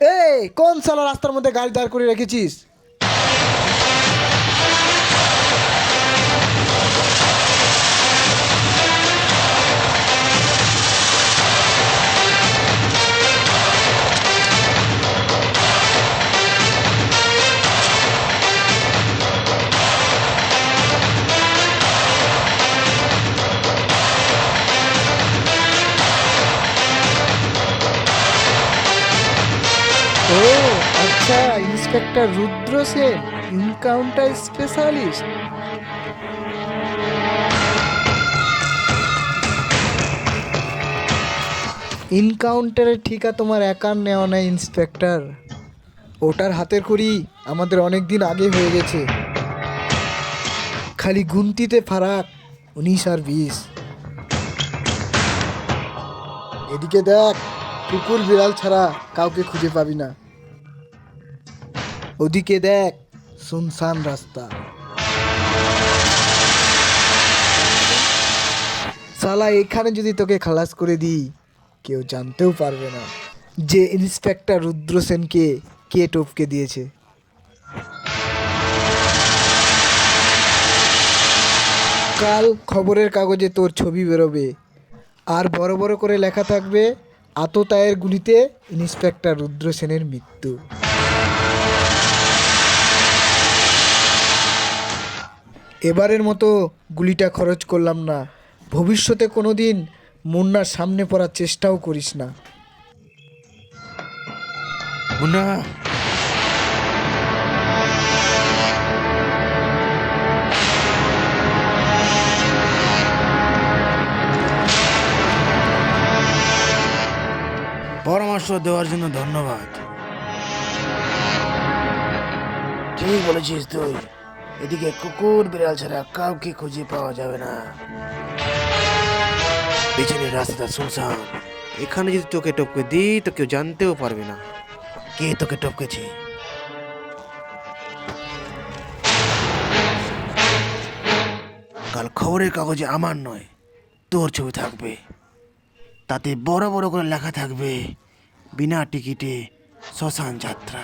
এই কোন সালা রাস্তার মধ্যে গাড়ি দাঁড় করে রেখেছিস? ও আচ্ছা, ইন্সপেক্টর রুদ্র সেন, এনকাউন্টার স্পেশালিস্ট। এনকাউন্টারের ঠিকা তোমার একার নেওয়া নাই ইন্সপেক্টর, ওটার হাতের কড়ি আমাদের অনেক দিন আগে হয়ে গেছে। খালি গুনতিতে ফারাক 19 আর 20। এদিকে দেখ, কুকুর বিড়াল ছাড়া কাউকে খুঁজে পাবি না। ওদিকে দেখ, শুনশান রাস্তা। শালা এখানে যদি তোকে খালাস করে দিই, কেউ জানতেও পারবে না যে ইন্সপেক্টর রুদ্র সেনকে কে টপকে দিয়েছে। কাল খবরের কাগজে তোর ছবি বেরোবে, আর বড় বড় করে লেখা থাকবে, আততায়ের গুলিতে ইন্সপেক্টর রুদ্র সেনের মৃত্যু। এবারের মতো গুলিটা খরচ করলাম না, ভবিষ্যতে কোনো দিন মুন্নার সামনে পড়ার চেষ্টাও করিস না। মুন্না, পরামর্শ দেওয়ার জন্য ধন্যবাদ। ঠিক বলেছিস তুই, এদিকে কুকুর বিড়াল ছাড়া কাউকে খুঁজে পাওয়া যাবে না। পেছনের রাস্তাটা শুনশান, এখানে যদি তোকে টপকে দিই তো কেউ জানতেও পারবে না কে তোকে টপকেছে। কাল খবরের কাগজে আমার নয়, তোর ছবি থাকবে, তাতে বড় বড় করে লেখা থাকবে, বিনা টিকিটে শ্মশান যাত্রা।